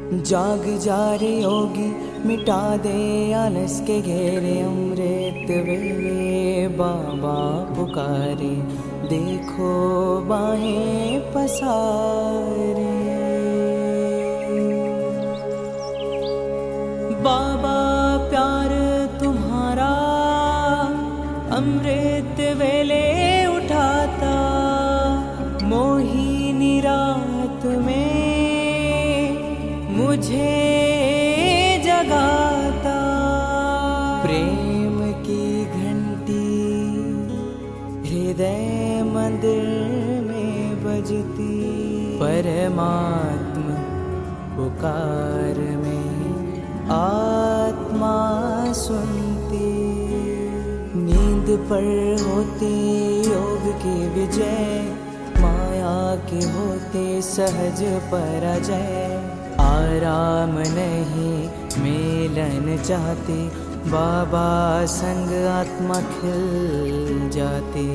जाग जा रे योगी, मिटा दे आलस के घेरे। अमृत वेले बाबा पुकारे, देखो बाहें पसारे। बाबा प्यार तुम्हारा अमृत वेले उठाता, मोहिनी रात में मुझे जगाता। प्रेम की घंटी हृदय मंदिर में बजती, परमात्मा पुकार में आत्मा सुनती। नींद पर होती योग की विजय, माया के होते सहज पराजय। आराम नहीं मिलन चाहती, बाबा संग आत्मा खिल जाती।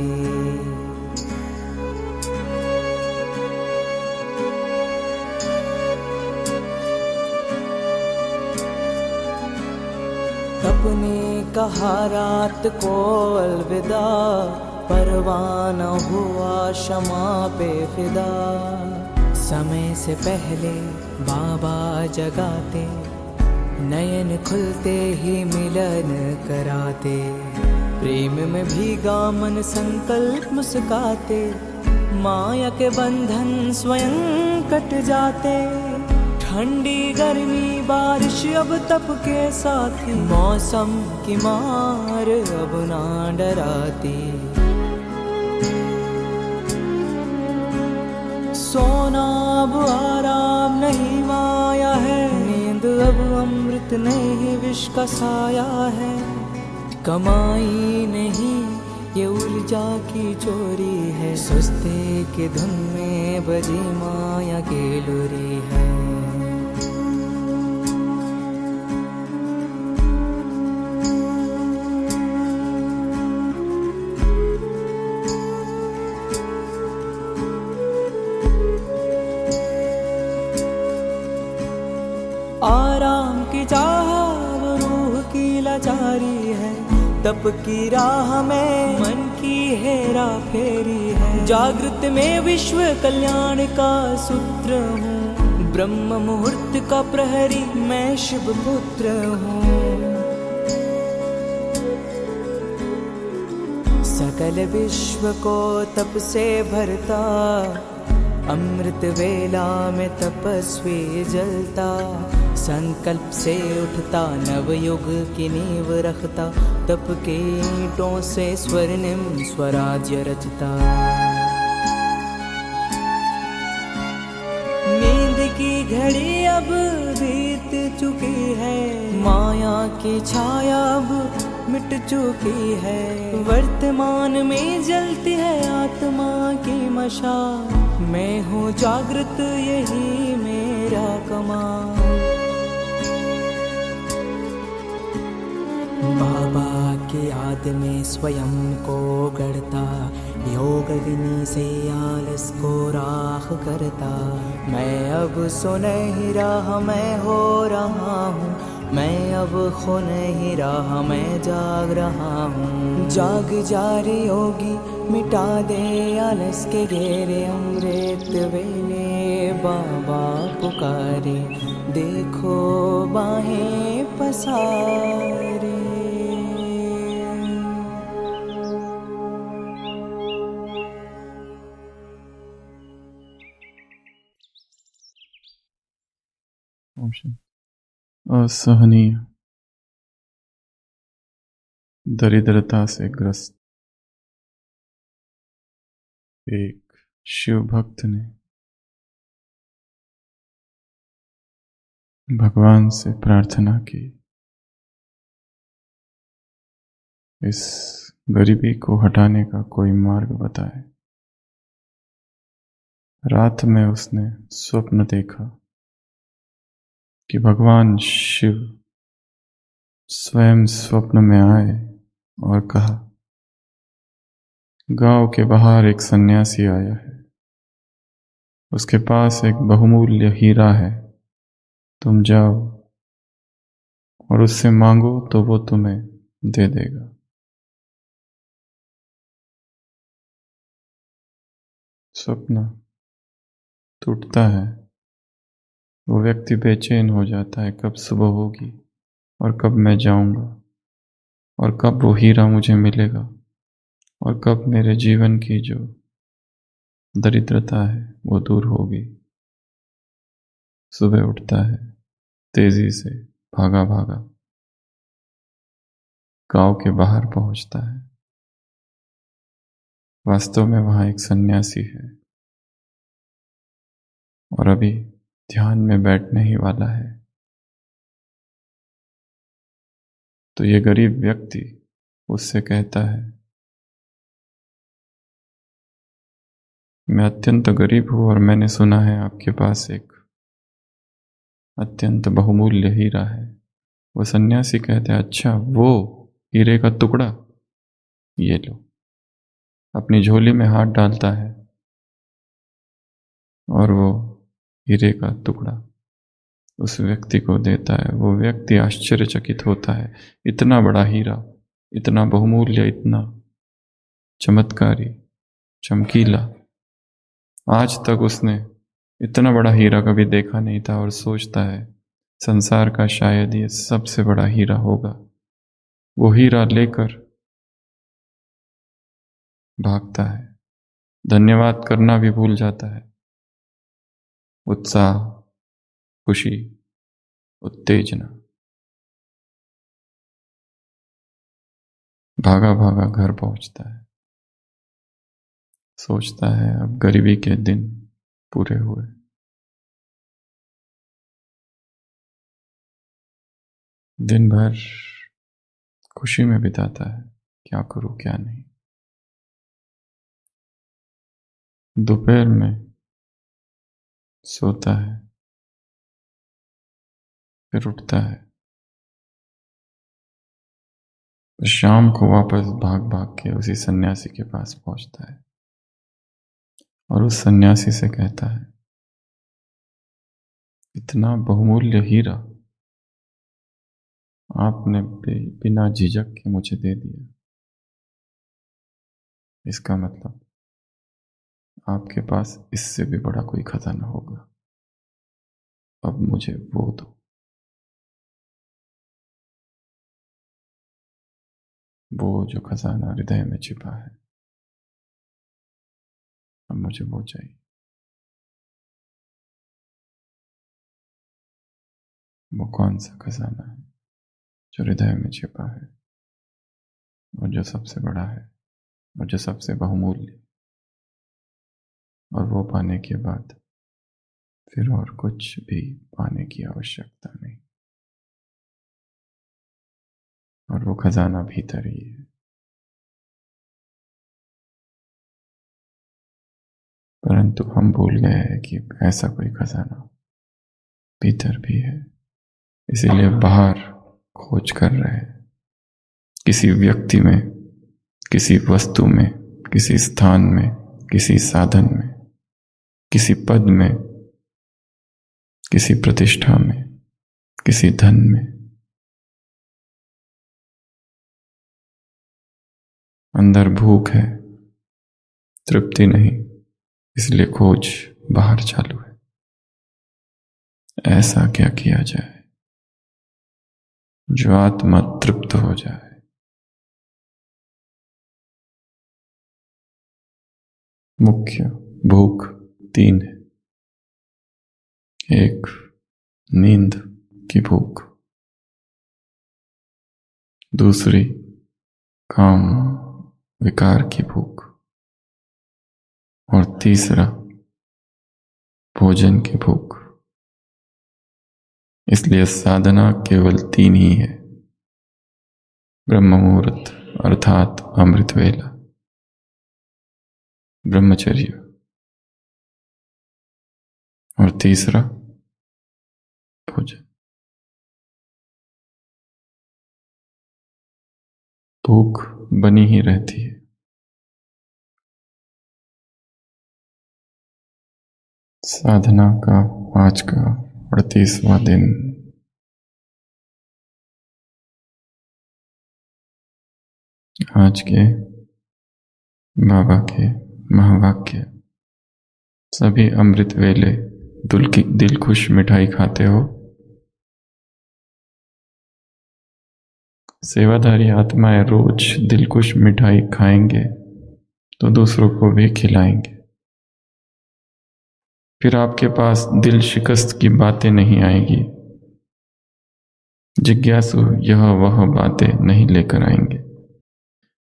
अपने कहा रात को अलविदा, परवाना हुआ क्षमा पे फिदा। समय से पहले बाबा जगाते, नयन खुलते ही मिलन कराते। प्रेम में भीगा मन संकल्प मुस्काते, माया के बंधन स्वयं कट जाते। ठंडी गर्मी बारिश अब तप के साथी, मौसम की मार अब ना डराती। सोना अब आराम नहीं माया है, नींद अब अमृत नहीं विष का साया है। कमाई नहीं ये ऊर्जा की चोरी है, सुस्ती की धुन में बजी माया की लुरी है। आराम की चाह वो रूह की लाचारी है, तप की राह में मन की हेरा फेरी है। जागृत में विश्व कल्याण का सूत्र हूँ, ब्रह्म मुहूर्त का प्रहरी मैं शिव पुत्र हूँ। सकल विश्व को तप से भरता, अमृत वेला में तपस्वी जलता। संकल्प से उठता नवयुग की नींव रखता, तप के ईंटों से स्वर्णिम स्वराज्य रचता। नींद की घड़ी अब बीत चुकी है, माया की छाया अब मिट चुकी है। वर्तमान में जलती है आत्मा की मशाल, मैं हूँ जागृत यही मेरा कमाल। बाबा की याद में स्वयं को गढ़ता, योग अग्नि से आलस को राख करता। मैं अब सुनहरी राह मैं हो रहा हूँ, मैं अब खो नहीं रहा मैं जाग रहा हूँ। जाग जा रे योगी, मिटा दे आलस के घेरे। अमृत वेले बाबा पुकारे, देखो बाहें पसारे। असहनीय दरिद्रता से ग्रस्त एक शिव भक्त ने भगवान से प्रार्थना की, इस गरीबी को हटाने का कोई मार्ग बताए। रात में उसने स्वप्न देखा कि भगवान शिव स्वयं स्वप्न में आए और कहा, गांव के बाहर एक सन्यासी आया है, उसके पास एक बहुमूल्य हीरा है, तुम जाओ और उससे मांगो तो वो तुम्हें दे देगा। सपना टूटता है, वो व्यक्ति बेचैन हो जाता है, कब सुबह होगी और कब मैं जाऊंगा और कब वो हीरा मुझे मिलेगा और कब मेरे जीवन की जो दरिद्रता है वो दूर होगी। सुबह उठता है तेजी से, भागा भागा गांव के बाहर पहुंचता है। वास्तव में वहां एक सन्यासी है और अभी ध्यान में बैठने ही वाला है। तो ये गरीब व्यक्ति उससे कहता है, मैं अत्यंत गरीब हूं और मैंने सुना है आपके पास एक अत्यंत बहुमूल्य हीरा है। वो सन्यासी कहता है, अच्छा वो हीरे का टुकड़ा, ये लो। अपनी झोली में हाथ डालता है और वो हीरे का टुकड़ा उस व्यक्ति को देता है। वो व्यक्ति आश्चर्यचकित होता है, इतना बड़ा हीरा, इतना बहुमूल्य, इतना चमत्कारी, चमकीला, आज तक उसने इतना बड़ा हीरा कभी देखा नहीं था और सोचता है संसार का शायद ये सबसे बड़ा हीरा होगा। वो हीरा लेकर भागता है, धन्यवाद करना भी भूल जाता है। उत्साह, खुशी, उत्तेजना, भागा भागा घर पहुंचता है। सोचता है अब गरीबी के दिन पूरे हुए। दिन भर खुशी में बिताता है, क्या करूं क्या नहीं। दोपहर में सोता है, फिर उठता है। शाम को वापस भाग भाग के उसी सन्यासी के पास पहुंचता है और उस सन्यासी से कहता है, इतना बहुमूल्य हीरा आपने बिना झिझक के मुझे दे दिया। इसका मतलब आपके पास इससे भी बड़ा कोई खजाना होगा। अब मुझे वो दो। वो जो खजाना हृदय में छिपा है, अब मुझे वो चाहिए। वो कौन सा खजाना है जो हृदय में छिपा है और जो सबसे बड़ा है और जो सबसे बहुमूल्य, और वो पाने के बाद फिर और कुछ भी पाने की आवश्यकता नहीं। और वो खजाना भीतर ही है। परंतु हम भूल गए हैं कि ऐसा कोई खजाना भीतर भी है, इसीलिए बाहर खोज कर रहे हैं। किसी व्यक्ति में, किसी वस्तु में, किसी स्थान में, किसी साधन में, किसी पद में, किसी प्रतिष्ठा में, किसी धन में। अंदर भूख है, तृप्ति नहीं, इसलिए खोज बाहर चालू है। ऐसा क्या किया जाए जो आत्मा तृप्त हो जाए। मुख्य भूख तीन है। एक, नींद की भूख। दूसरी, काम विकार की भूख। और तीसरा, भोजन की भूख। इसलिए साधना केवल तीन ही है, ब्रह्म मुहूर्त अर्थात अमृत वेला, ब्रह्मचर्य, और तीसरा भोजन। भूख बनी ही रहती है। साधना का आज का 38वां दिन। आज के बाबा के महावाक्य। सभी अमृत वेले दिल खुश मिठाई खाते हो। सेवाधारी आत्माएं रोज दिलखुश मिठाई खाएंगे तो दूसरों को भी खिलाएंगे। फिर आपके पास दिल शिकस्त की बातें नहीं आएगी। जिज्ञासु यह वह बातें नहीं लेकर आएंगे,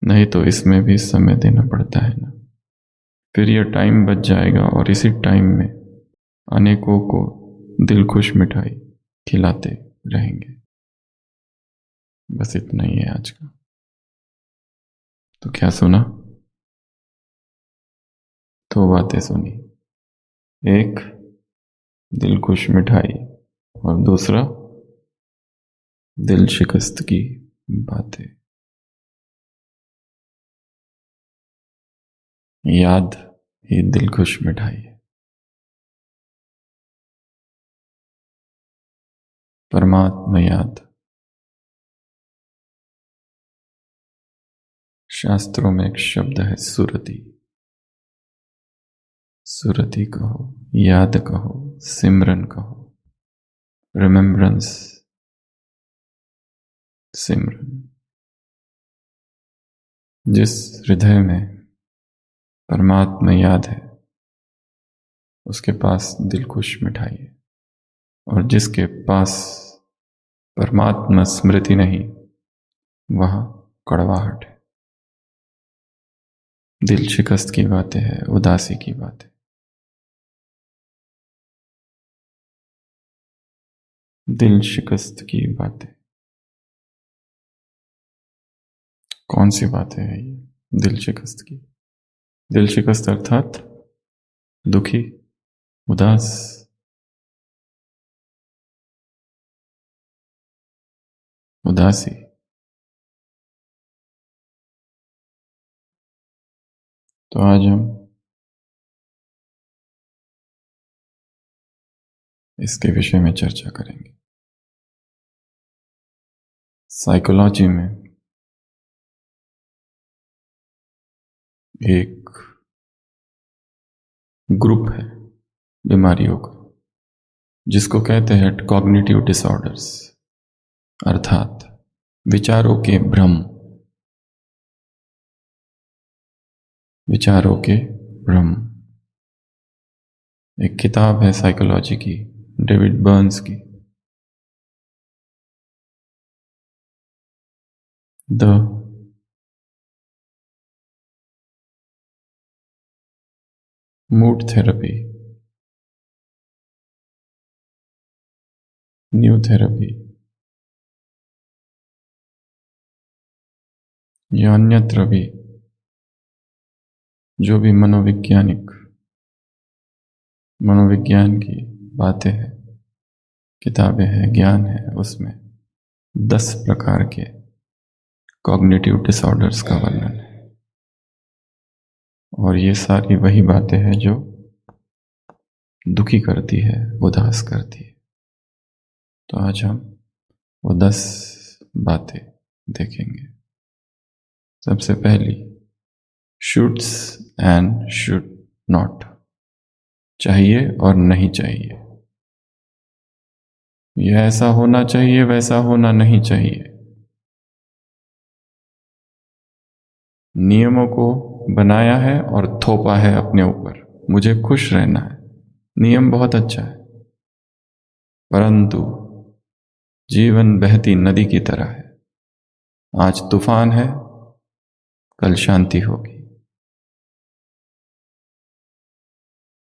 नहीं तो इसमें भी समय देना पड़ता है ना। फिर यह टाइम बच जाएगा और इसी टाइम में अनेकों को दिलखुश मिठाई खिलाते रहेंगे। बस इतना ही है आज का। तो क्या सुना? दो बातें सुनी, एक दिलखुश मिठाई और दूसरा दिल शिकस्त की बातें। याद ही दिलखुश मिठाई है। परमात्मा याद। शास्त्रों में एक शब्द है सुरति। सुरति कहो, याद कहो, सिमरन कहो, रिमेम्बरेंस, सिमरन। जिस हृदय में परमात्मा याद है उसके पास दिलखुश मिठाई है, और जिसके पास परमात्मा स्मृति नहीं वहां कड़वाहट है, दिल शिकस्त की बातें हैं, उदासी की बातें। दिल शिकस्त की बातें कौन सी बातें हैं ये? दिल शिकस्त की। दिल शिकस्त अर्थात दुखी, उदास, उदासी। तो आज हम इसके विषय में चर्चा करेंगे। साइकोलॉजी में एक ग्रुप है बीमारियों का जिसको कहते हैं कॉग्निटिव डिसऑर्डर्स, अर्थात विचारों के भ्रम। विचारों के भ्रम। एक किताब है साइकोलॉजी की, डेविड बर्न्स की, the mood therapy, new therapy, या अन्यत्र भी जो भी मनोविज्ञान की बातें हैं, किताबें हैं, ज्ञान है, उसमें 10 प्रकार के कॉग्निटिव डिसऑर्डर्स का वर्णन है। और ये सारी वही बातें हैं जो दुखी करती है, उदास करती है। तो आज हम वो 10 बातें देखेंगे। सबसे पहली, शुड्स एंड शुड नॉट, चाहिए और नहीं चाहिए। यह ऐसा होना चाहिए, वैसा होना नहीं चाहिए। नियमों को बनाया है और थोपा है अपने ऊपर, मुझे खुश रहना है। नियम बहुत अच्छा है, परंतु जीवन बहती नदी की तरह है। आज तूफान है, कल शांति होगी।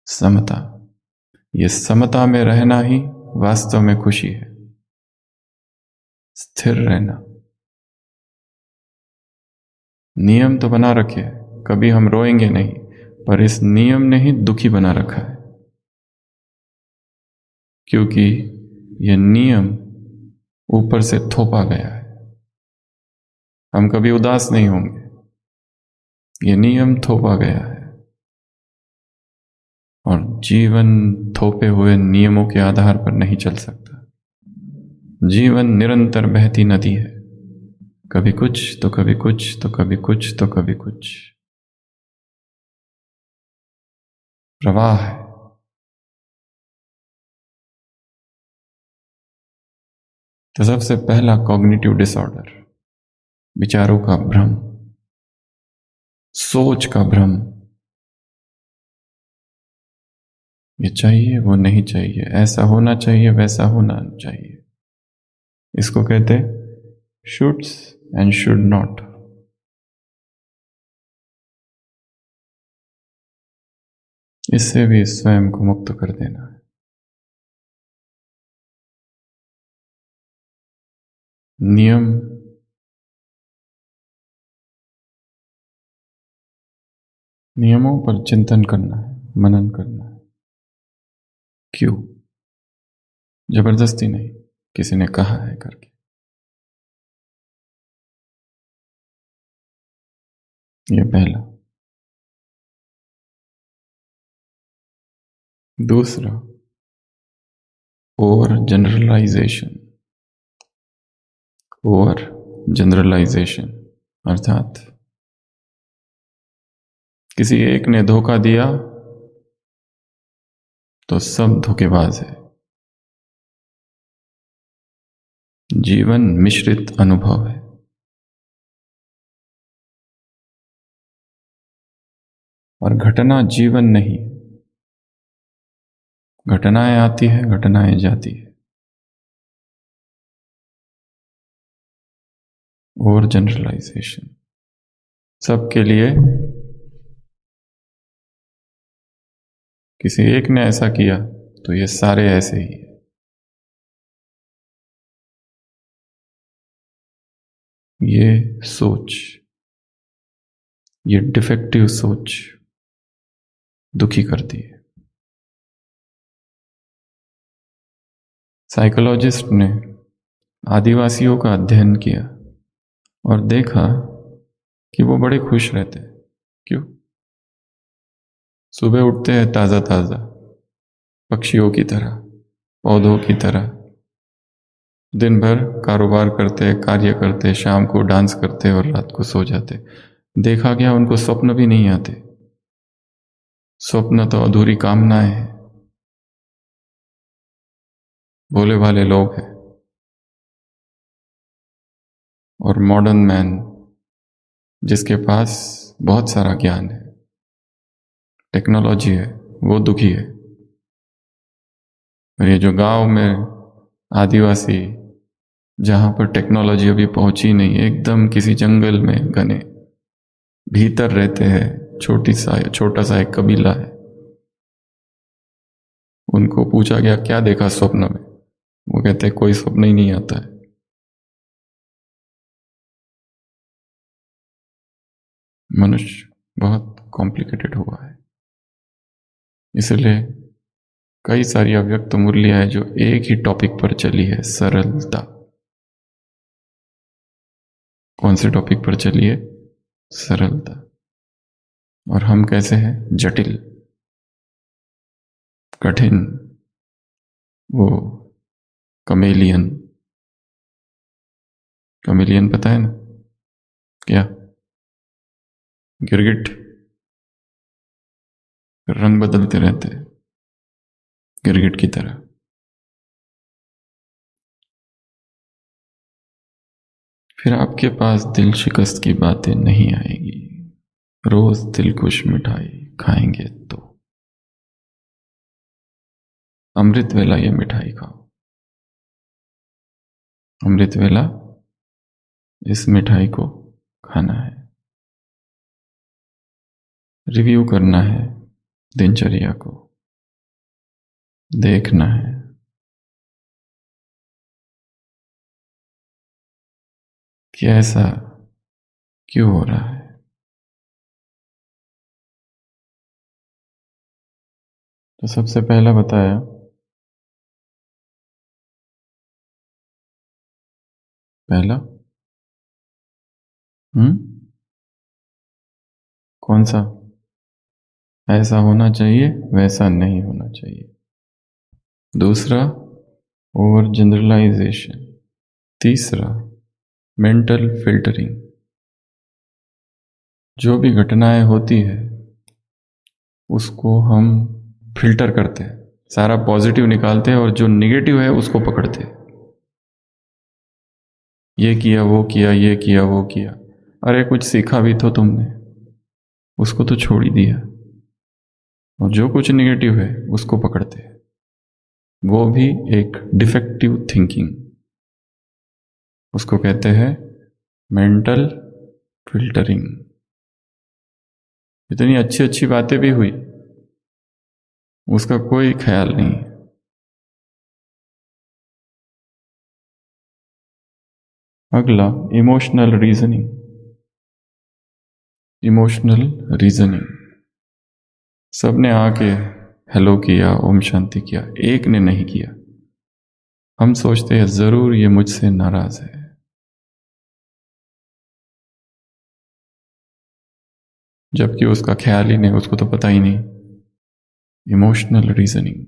समता, ये समता में रहना ही वास्तव में खुशी है। स्थिर रहना। नियम तो बना रखे हैं, कभी हम रोएंगे नहीं, पर इस नियम ने ही दुखी बना रखा है, क्योंकि यह नियम ऊपर से थोपा गया है। हम कभी उदास नहीं होंगे, यह नियम थोपा गया है। और जीवन थोपे हुए नियमों के आधार पर नहीं चल सकता। जीवन निरंतर बहती नदी है, कभी कुछ तो कभी कुछ तो कभी कुछ तो कभी कुछ, प्रवाह है। तो सबसे पहला कॉग्निटिव डिसऑर्डर, विचारों का भ्रम, सोच का भ्रम। ये चाहिए, वो नहीं चाहिए, ऐसा होना चाहिए, वैसा होना चाहिए। इसको कहते शुड्स एंड शुड नॉट। इससे भी स्वयं को मुक्त कर देना है। नियम नियमों पर चिंतन करना है, मनन करना है। क्यों? जबरदस्ती नहीं, किसी ने कहा है करके। ये पहला। दूसरा, ओवर जनरलाइजेशन। ओवर जनरलाइजेशन अर्थात किसी एक ने धोखा दिया तो सब धोखेबाज है। जीवन मिश्रित अनुभव है। और घटना जीवन नहीं, घटनाएं आती है, घटनाएं जाती है। ओवर जनरलाइजेशन सबके लिए। किसी एक ने ऐसा किया तो ये सारे ऐसे ही है। ये सोच, ये डिफेक्टिव सोच दुखी करती है। साइकोलॉजिस्ट ने आदिवासियों का अध्ययन किया और देखा कि वो बड़े खुश रहते हैं। क्यों? सुबह उठते हैं ताजा ताजा, पक्षियों की तरह, पौधों की तरह, दिन भर कारोबार करते, कार्य करते, शाम को डांस करते और रात को सो जाते। देखा गया उनको स्वप्न भी नहीं आते। स्वप्न तो अधूरी कामनाएं हैं। भोले भाले लोग हैं। और मॉडर्न मैन जिसके पास बहुत सारा ज्ञान है, टेक्नोलॉजी है, वो दुखी है। और ये जो गांव में आदिवासी, जहां पर टेक्नोलॉजी अभी पहुंची नहीं, एकदम किसी जंगल में घने भीतर रहते हैं, छोटा सा एक कबीला है। उनको पूछा गया क्या देखा स्वप्न में, वो कहते हैं कोई स्वप्न ही नहीं आता है। मनुष्य बहुत कॉम्प्लिकेटेड हुआ है, इसलिए कई सारी अव्यक्त मूल्य है जो एक ही टॉपिक पर चली है, सरलता। कौन से टॉपिक पर चली है? सरलता। और हम कैसे हैं? जटिल, कठिन, वो कमेलियन। कमेलियन पता है ना क्या? गिरगिट, रंग बदलते रहते हैं गिरगिट की तरह। फिर आपके पास दिल शिकस्त की बातें नहीं आएगी। रोज दिलकुश मिठाई खाएंगे तो। अमृत वेला ये मिठाई खाओ। अमृत वेला इस मिठाई को खाना है। रिव्यू करना है दिनचर्या को, देखना है कि ऐसा क्यों हो रहा है। तो सबसे पहला बताया, पहला कौन सा? ऐसा होना चाहिए, वैसा नहीं होना चाहिए। दूसरा, ओवर जनरलाइजेशन। तीसरा, मेंटल फिल्टरिंग। जो भी घटनाएं होती है उसको हम फिल्टर करते हैं, सारा पॉजिटिव निकालते हैं और जो निगेटिव है उसको पकड़ते हैं। ये किया, वो किया, ये किया, वो किया, अरे कुछ सीखा भी तो तुमने, उसको तो छोड़ ही दिया। और जो कुछ निगेटिव है उसको पकड़ते हैं, वो भी एक डिफेक्टिव थिंकिंग, उसको कहते हैं मेंटल फिल्टरिंग। इतनी अच्छी अच्छी बातें भी हुई, उसका कोई ख्याल नहीं। अगला, इमोशनल रीजनिंग। इमोशनल रीजनिंग, सबने आके हेलो किया, ओम शांति किया, एक ने नहीं किया। हम सोचते हैं जरूर ये मुझसे नाराज है। जबकि उसका ख्याल ही नहीं, उसको तो पता ही नहीं। Emotional reasoning.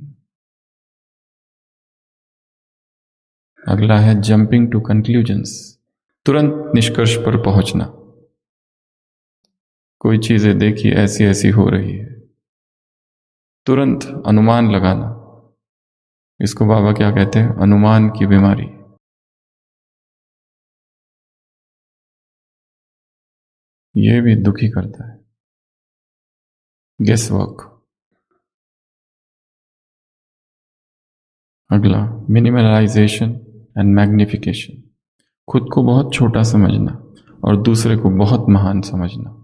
अगला है जंपिंग टू कंक्लूजन्स, तुरंत निष्कर्ष पर पहुंचना। कोई चीजें देखी ऐसी ऐसी हो रही है, तुरंत अनुमान लगाना। इसको बाबा क्या कहते हैं? अनुमान की बीमारी। यह भी दुखी करता है। Guess work. अगला, मिनिमलाइजेशन एंड मैग्निफिकेशन। खुद को बहुत छोटा समझना और दूसरे को बहुत महान समझना।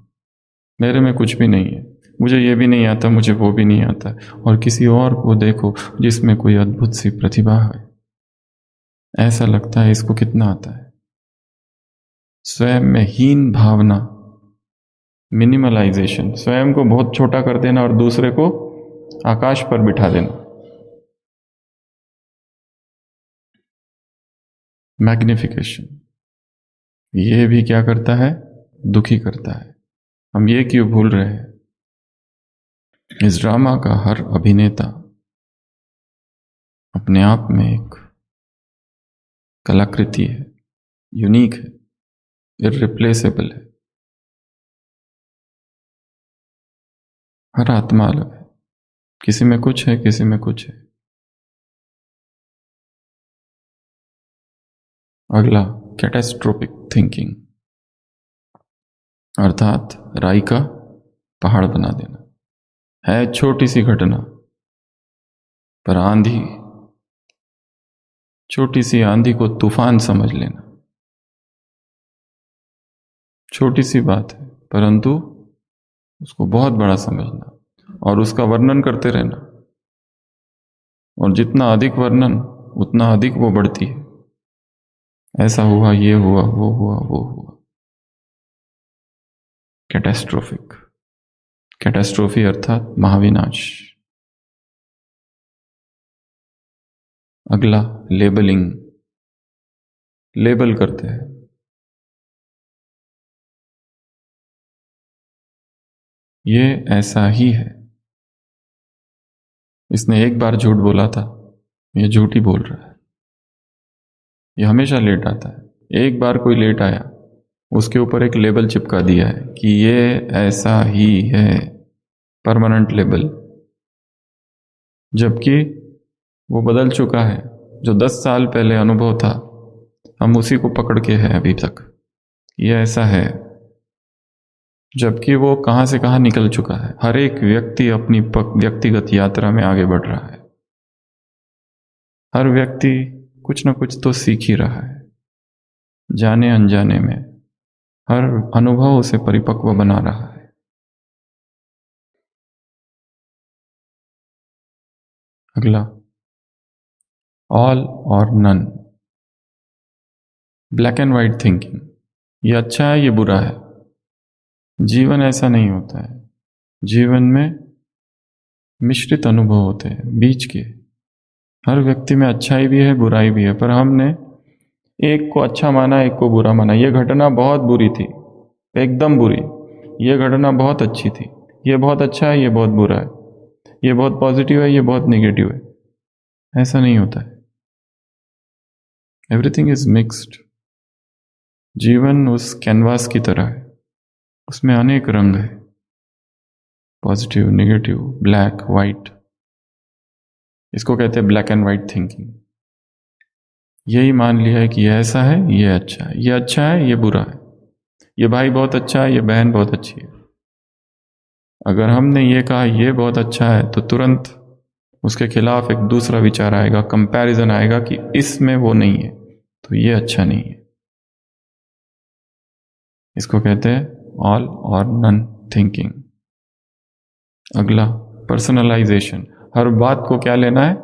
मेरे में कुछ भी नहीं है, मुझे ये भी नहीं आता, मुझे वो भी नहीं आता, और किसी और को देखो जिसमें कोई अद्भुत सी प्रतिभा है, ऐसा लगता है इसको कितना आता है। स्वयं में हीन भावना, मिनिमलाइजेशन, स्वयं को बहुत छोटा कर देना और दूसरे को आकाश पर बिठा देना। मैग्निफिकेशन, ये भी क्या करता है? दुखी करता है। हम ये क्यों भूल रहे हैं? इस ड्रामा का हर अभिनेता अपने आप में एक कलाकृति है, यूनिक है, इररिप्लेसेबल है। हर आत्मा अलग है, किसी में कुछ है, किसी में कुछ है। अगला, कैटास्ट्रोफिक थिंकिंग, अर्थात राई का पहाड़ बना देना। है छोटी सी घटना, पर आंधी, छोटी सी आंधी को तूफान समझ लेना। छोटी सी बात है परंतु उसको बहुत बड़ा समझना और उसका वर्णन करते रहना, और जितना अधिक वर्णन उतना अधिक वो बढ़ती है। ऐसा हुआ, ये हुआ, वो हुआ, वो हुआ। कैटास्ट्रोफिक, कैटास्ट्रोफी अर्थात महाविनाश। अगला, लेबलिंग, लेबल करते हैं। ये ऐसा ही है, इसने एक बार झूठ बोला था, ये झूठ ही बोल रहा है। ये हमेशा लेट आता है। एक बार कोई लेट आया, उसके ऊपर एक लेबल चिपका दिया है कि ये ऐसा ही है, परमानेंट लेबल। जबकि वो बदल चुका है। जो 10 साल पहले अनुभव था, हम उसी को पकड़ के हैं अभी तक, ये ऐसा है। जबकि वो कहां से कहां निकल चुका है। हर एक व्यक्ति अपनी व्यक्तिगत यात्रा में आगे बढ़ रहा है। हर व्यक्ति कुछ ना कुछ तो सीख ही रहा है, जाने अनजाने में। हर अनुभव उसे परिपक्व बना रहा है। अगला, ऑल और none, black and white thinking. ये अच्छा है, ये बुरा है। जीवन ऐसा नहीं होता है। जीवन में मिश्रित अनुभव होते हैं, बीच के। हर व्यक्ति में अच्छाई भी है, बुराई भी है, पर हमने एक को अच्छा माना, एक को बुरा माना। यह घटना बहुत बुरी थी, एकदम बुरी। यह घटना बहुत अच्छी थी, ये बहुत अच्छा है, ये बहुत बुरा है, ये बहुत पॉजिटिव है, ये बहुत नेगेटिव है। ऐसा नहीं होता है। Everything is mixed. जीवन उस कैनवास की तरह है, उसमें अनेक रंग है, पॉजिटिव, नेगेटिव, ब्लैक, वाइट। इसको कहते हैं ब्लैक एंड वाइट थिंकिंग। यही मान लिया है कि ये ऐसा है, ये अच्छा है, ये अच्छा है, ये बुरा है, ये भाई बहुत अच्छा है, ये बहन बहुत अच्छी है। अगर हमने ये कहा ये बहुत अच्छा है, तो तुरंत उसके खिलाफ एक दूसरा विचार आएगा, कंपैरिजन आएगा कि इसमें वो नहीं है, तो ये अच्छा नहीं है। इसको कहते हैं ऑल और नन थिंकिंग। अगला, पर्सनलाइजेशन। हर बात को क्या लेना है,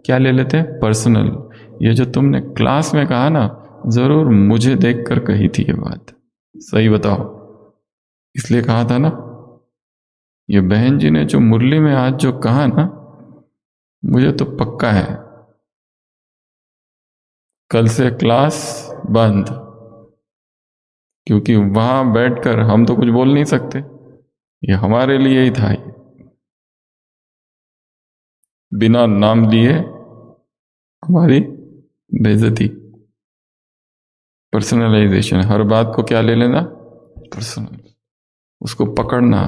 क्या ले लेते हैं, पर्सनल। ये जो तुमने क्लास में कहा ना, जरूर मुझे देखकर कही थी ये बात, सही बताओ, इसलिए कहा था ना। ये बहन जी ने जो मुरली में आज जो कहा ना, मुझे तो पक्का है कल से क्लास बंद, क्योंकि वहां बैठकर हम तो कुछ बोल नहीं सकते। ये हमारे लिए ही था, ये बिना नाम लिए हमारी बेइज्जती। पर्सनलाइजेशन, हर बात को क्या ले लेना, पर्सनल। उसको पकड़ना,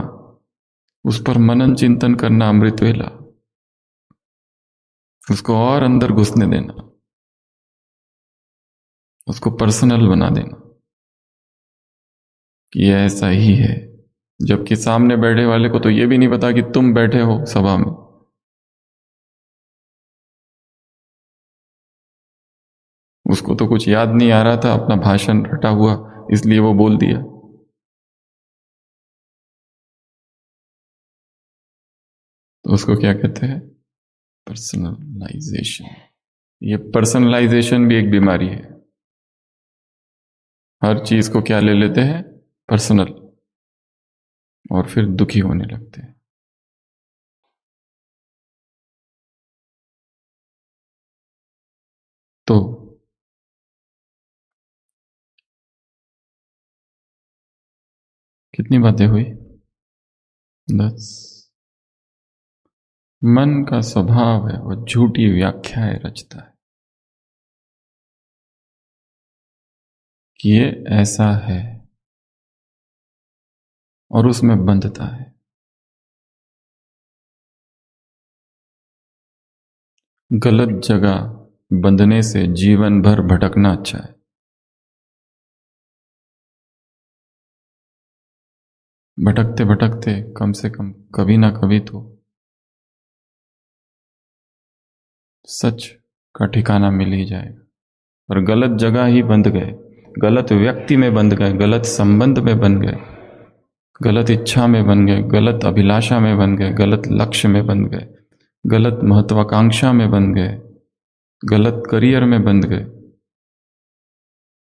उस पर मनन चिंतन करना, अमृत वेला, उसको और अंदर घुसने देना, उसको पर्सनल बना देना कि ये ऐसा ही है। जबकि सामने बैठे वाले को तो ये भी नहीं पता कि तुम बैठे हो सभा में। उसको तो कुछ याद नहीं आ रहा था, अपना भाषण रटा हुआ, इसलिए वो बोल दिया। तो उसको क्या कहते हैं, पर्सनलाइजेशन। ये पर्सनलाइजेशन भी एक बीमारी है। हर चीज को क्या ले लेते हैं, पर्सनल, और फिर दुखी होने लगते हैं। तो कितनी बातें हुई, 10। मन का स्वभाव है वो झूठी व्याख्याएं रचता है कि ये ऐसा है, और उसमें बंधता है। गलत जगह बंधने से जीवन भर भटकना अच्छा है। भटकते भटकते कम से कम कभी ना कभी तो सच का ठिकाना मिल ही जाएगा। और गलत जगह ही बंध गए, गलत व्यक्ति में बंध गए, गलत संबंध में बन गए, गलत इच्छा में बन गए, गलत अभिलाषा में बन गए, गलत लक्ष्य में बन गए, गलत महत्वाकांक्षा में बन गए, गलत करियर में बंध गए,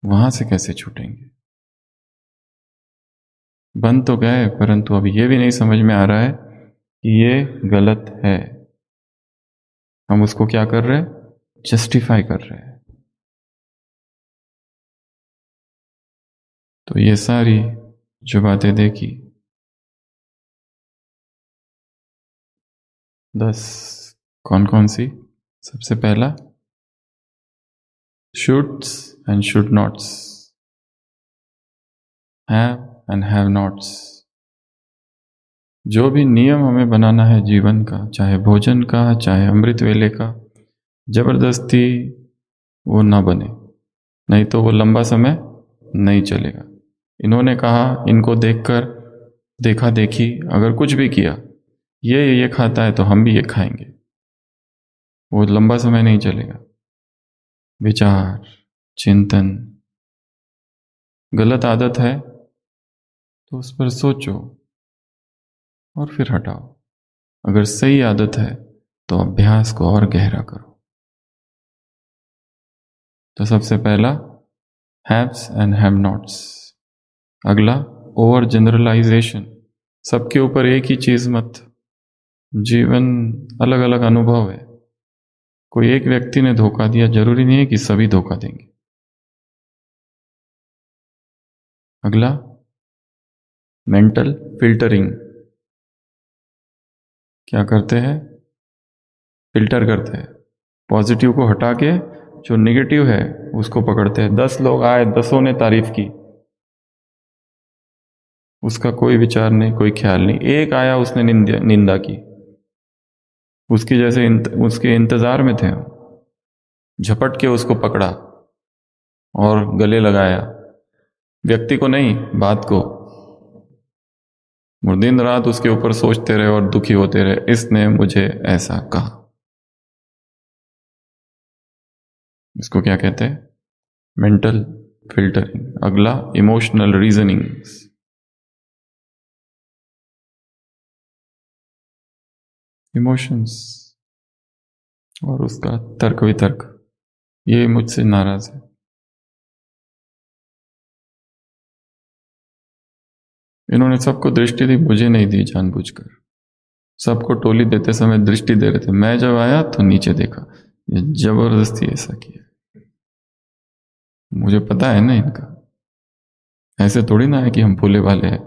वहां से कैसे छूटेंगे। बन तो गए, परंतु अभी ये भी नहीं समझ में आ रहा है कि ये गलत है। हम उसको क्या कर रहे हैं, जस्टिफाई कर रहे हैं। तो ये सारी जो बातें देखी, 10, कौन कौन सी। सबसे पहला, shoulds and should nots, have and have nots. जो भी नियम हमें बनाना है जीवन का, चाहे भोजन का, चाहे अमृत वेले का, जबरदस्ती वो ना बने, नहीं तो वो लंबा समय नहीं चलेगा। इन्होंने कहा, इनको देखकर देखा देखी अगर कुछ भी किया, ये खाता है तो हम भी ये खाएंगे, वो लंबा समय नहीं चलेगा। विचार, चिंतन, गलत आदत है तो उस पर सोचो और फिर हटाओ। अगर सही आदत है तो अभ्यास को और गहरा करो। तो सबसे पहला, हैव्स एंड हैव नॉट्स। अगला, ओवर जनरलाइजेशन, सबके ऊपर एक ही चीज मत। जीवन अलग अलग अनुभव है। कोई एक व्यक्ति ने धोखा दिया, जरूरी नहीं है कि सभी धोखा देंगे। अगला, मेंटल फिल्टरिंग, क्या करते हैं? फिल्टर करते हैं। पॉजिटिव को हटा के जो नेगेटिव है उसको पकड़ते हैं। 10 लोग आए, 10 ने तारीफ की, उसका कोई विचार नहीं, कोई ख्याल नहीं। एक आया, उसने निंदा की, उसकी जैसे उसके इंतजार में थे हम, झपट के उसको पकड़ा और गले लगाया। व्यक्ति को नहीं, बात को। और दिन रात उसके ऊपर सोचते रहे और दुखी होते रहे, इसने मुझे ऐसा कहा। इसको क्या कहते हैं? Mental filtering. अगला, इमोशनल रीजनिंग्स। इमोशंस और उसका तर्क वितर्क, ये मुझसे नाराज है, इन्होंने सबको दृष्टि दी, मुझे नहीं दी जानबूझकर। सबको टोली देते समय दृष्टि दे रहे थे, मैं जब आया तो नीचे देखा। ये जबरदस्ती ऐसा किया। मुझे पता है ना इनका, ऐसे थोड़ी ना है कि हम भोले वाले हैं।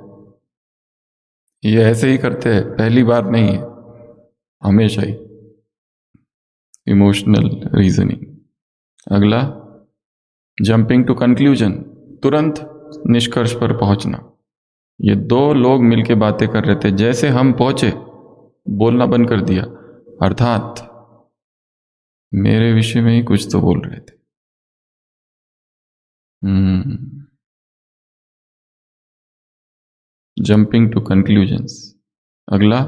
ये ऐसे ही करते हैं, पहली बार नहीं है, हमेशा ही। Emotional reasoning. अगला, जंपिंग टू कंक्लूजन, तुरंत निष्कर्ष पर पहुंचना। ये 2 लोग मिलके बातें कर रहे थे, जैसे हम पहुंचे बोलना बंद कर दिया, अर्थात मेरे विषय में ही कुछ तो बोल रहे थे। Jumping to conclusions. अगला,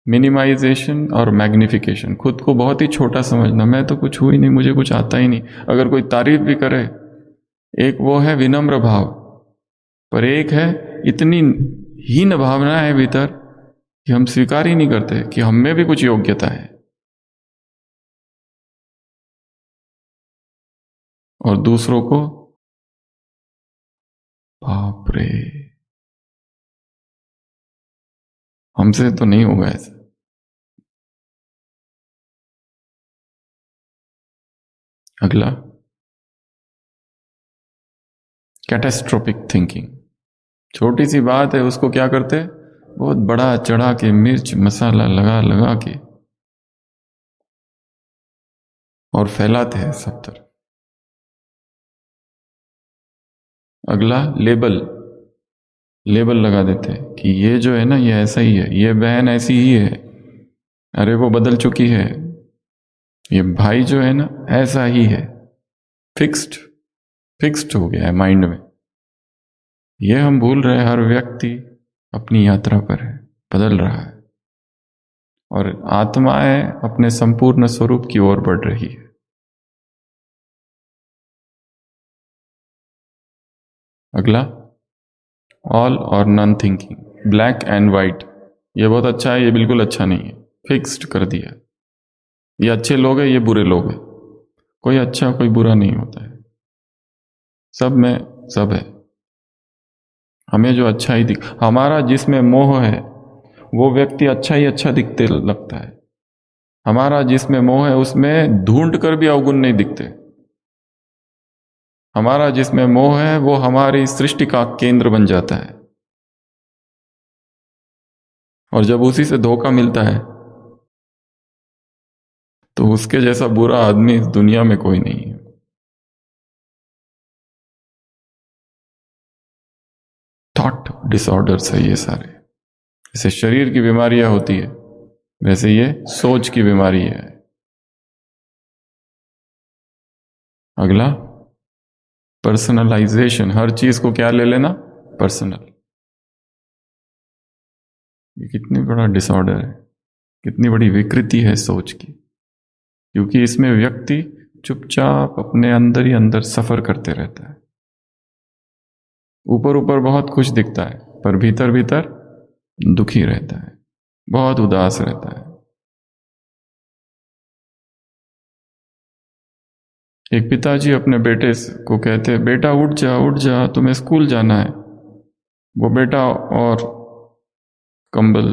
मिनिमाइजेशन और मैग्निफिकेशन। खुद को बहुत ही छोटा समझना, मैं तो कुछ हुई नहीं, मुझे कुछ आता ही नहीं। अगर कोई तारीफ भी करे, एक वो है विनम्र भाव, पर एक है इतनी हीन भावना है भीतर कि हम स्वीकार ही नहीं करते कि हम में भी कुछ योग्यता है। और दूसरों को, बाप रे, हमसे तो नहीं होगा ऐसा। अगला, कैटास्ट्रोफिक थिंकिंग। छोटी सी बात है, उसको क्या करते, बहुत बड़ा चढ़ा के मिर्च मसाला लगा लगा के और फैलाते हैं सब तरफ। अगला, लेबल। लेबल लगा देते हैं कि ये जो है ना, ये ऐसा ही है, ये बहन ऐसी ही है, अरे वो बदल चुकी है, ये भाई जो है ना ऐसा ही है। फिक्स्ड फिक्स्ड हो गया है माइंड में। ये हम भूल रहे हैं, हर व्यक्ति अपनी यात्रा पर है, बदल रहा है, और आत्माएं अपने संपूर्ण स्वरूप की ओर बढ़ रही है। अगला, ऑल और none thinking, black and white. ये बहुत अच्छा है, ये बिल्कुल अच्छा नहीं है, फिक्स्ड कर दिया। ये अच्छे लोग हैं, ये बुरे लोग हैं, कोई अच्छा कोई बुरा नहीं होता है, सब में सब है। हमें जो अच्छा ही हमारा जिसमें मोह है वो व्यक्ति अच्छा ही अच्छा दिखते लगता है। हमारा जिसमें मोह है उसमें ढूंढ कर भी अवगुण नहीं दिखते। हमारा जिसमें मोह है वो हमारी सृष्टि का केंद्र बन जाता है, और जब उसी से धोखा मिलता है तो उसके जैसा बुरा आदमी इस दुनिया में कोई नहीं है। थॉट डिसऑर्डर्स है ये सारे। जैसे शरीर की बीमारियां होती है, वैसे ये सोच की बीमारी है। अगला, पर्सनलाइजेशन। हर चीज को क्या ले लेना, पर्सनल। ये कितनी बड़ा डिसऑर्डर है, कितनी बड़ी विकृति है सोच की, क्योंकि इसमें व्यक्ति चुपचाप अपने अंदर ही अंदर सफर करते रहता है। ऊपर ऊपर बहुत खुश दिखता है, पर भीतर भीतर दुखी रहता है, बहुत उदास रहता है। एक पिताजी अपने बेटे को कहते, बेटा उठ जा, तुम्हें स्कूल जाना है। वो बेटा और कंबल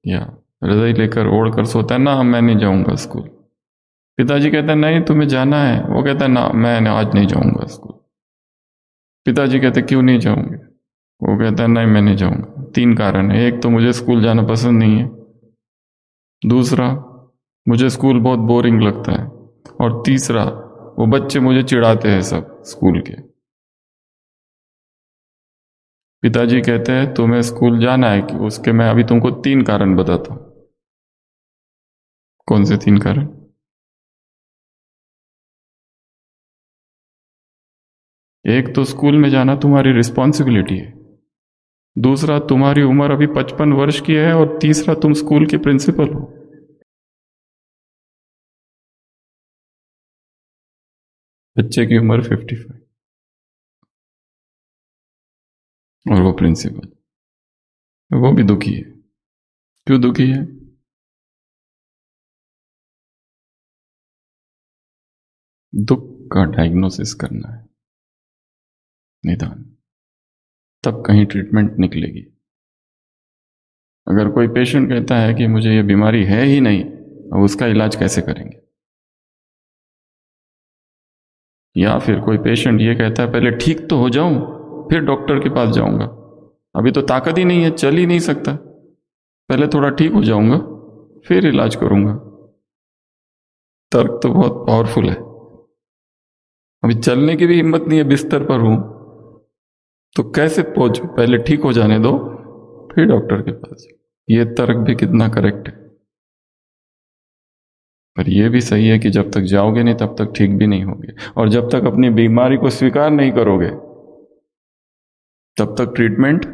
या रजाई लेकर ओढ़कर सोता है, ना मैं नहीं जाऊंगा स्कूल। पिताजी कहते हैं नहीं तुम्हें जाना है, वो कहता है ना मैं आज नहीं जाऊंगा स्कूल। पिताजी कहते क्यों नहीं जाऊंगे, वो कहता है नहीं मैं नहीं जाऊंगा। 3 कारण है, एक तो मुझे स्कूल जाना पसंद नहीं है, दूसरा, मुझे स्कूल बहुत बोरिंग लगता है। और तीसरा, वो बच्चे मुझे चिढ़ाते हैं सब स्कूल के। पिताजी कहते हैं तुम्हें स्कूल जाना है कि उसके मैं अभी तुमको 3 कारण बताता हूं। कौन से 3 कारण? एक तो स्कूल में जाना तुम्हारी रिस्पॉन्सिबिलिटी है, दूसरा तुम्हारी उम्र अभी 55 वर्ष की है, और तीसरा तुम स्कूल के प्रिंसिपल हो। बच्चे की उम्र 55 और वो प्रिंसिपल। वो भी दुखी है। क्यों दुखी है? दुख का डायग्नोसिस करना है, निदान, तब कहीं ट्रीटमेंट निकलेगी। अगर कोई पेशेंट कहता है कि मुझे ये बीमारी है ही नहीं, अब उसका इलाज कैसे करेंगे? या फिर कोई पेशेंट ये कहता है पहले ठीक तो हो जाऊं फिर डॉक्टर के पास जाऊंगा, अभी तो ताकत ही नहीं है, चल ही नहीं सकता, पहले थोड़ा ठीक हो जाऊंगा फिर इलाज करूंगा। तर्क तो बहुत पावरफुल है। अभी चलने की भी हिम्मत नहीं है, बिस्तर पर हूं, तो कैसे पहुंचूं? पहले ठीक हो जाने दो फिर डॉक्टर के पास। ये तर्क भी कितना करेक्ट है। पर यह भी सही है कि जब तक जाओगे नहीं तब तक ठीक भी नहीं होगे, और जब तक अपनी बीमारी को स्वीकार नहीं करोगे तब तक ट्रीटमेंट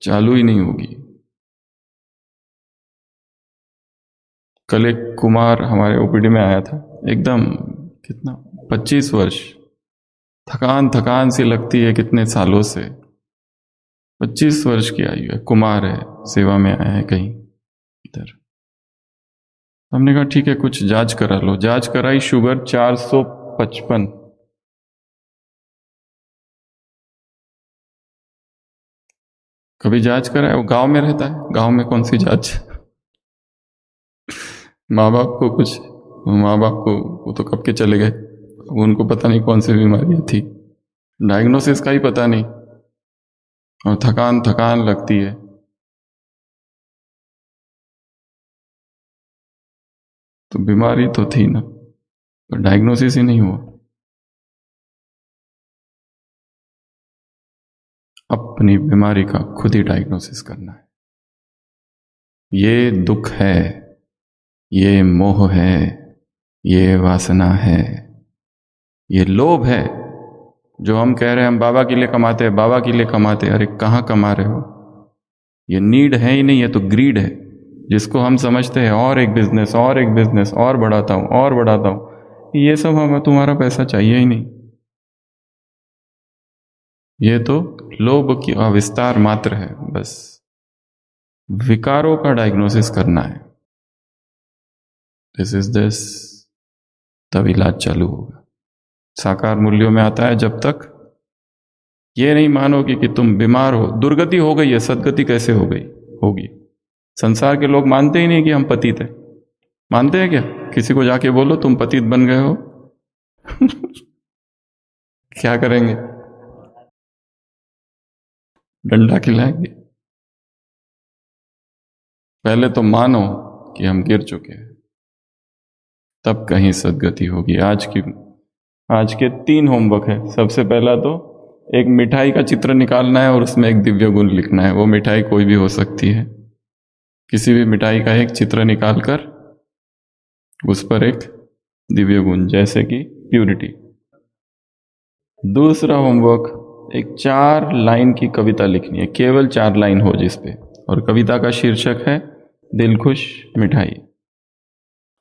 चालू ही नहीं होगी। कल एक कुमार हमारे ओपीडी में आया था, एकदम कितना 25 वर्ष, थकान थकान सी लगती है कितने सालों से। 25 वर्ष की आयु है, कुमार है, सेवा में आया है कहीं इधर। हमने कहा ठीक है कुछ जांच करा लो। जांच कराई, शुगर 455। कभी जांच कराया? वो गांव में रहता है, गांव में कौन सी जांच? माँ बाप को कुछ, माँ बाप को वो तो कब के चले गए, उनको पता नहीं कौन सी बीमारियां थी, डायग्नोसिस का ही पता नहीं, और थकान थकान लगती है। तो बीमारी तो थी ना, पर डायग्नोसिस ही नहीं हुआ। अपनी बीमारी का खुद ही डायग्नोसिस करना है। ये दुख है, ये मोह है, ये वासना है, ये लोभ है। जो हम कह रहे हैं हम बाबा के लिए कमाते हैं, बाबा के लिए कमाते हैं, अरे कहाँ कमा रहे हो? ये नीड है ही नहीं, है तो ग्रीड है, जिसको हम समझते हैं और एक बिजनेस और एक बिजनेस और बढ़ाता हूं और बढ़ाता हूं। ये सब हमें तुम्हारा पैसा चाहिए ही नहीं। ये तो लोभ की विस्तार मात्र है बस। विकारों का डायग्नोसिस करना है, दिस, तब इलाज चालू होगा। साकार मूल्यों में आता है जब तक ये नहीं मानोगे कि तुम बीमार हो, दुर्गति हो गई है, सदगति कैसे हो गई होगी। संसार के लोग मानते ही नहीं कि हम पतित हैं। मानते हैं क्या? किसी को जाके बोलो तुम पतित बन गए हो क्या करेंगे? डंडा खिलाएंगे। पहले तो मानो कि हम गिर चुके हैं, तब कहीं सदगति होगी। आज के 3 होमवर्क है। सबसे पहला तो एक मिठाई का चित्र निकालना है और उसमें एक दिव्य गुण लिखना है। वो मिठाई कोई भी हो सकती है, किसी भी मिठाई का एक चित्र निकालकर उस पर एक दिव्य गुण, जैसे कि प्यूरिटी। दूसरा होमवर्क, एक 4 लाइन की कविता लिखनी है, केवल 4 लाइन हो जिस पे, और कविता का शीर्षक है दिल खुश मिठाई।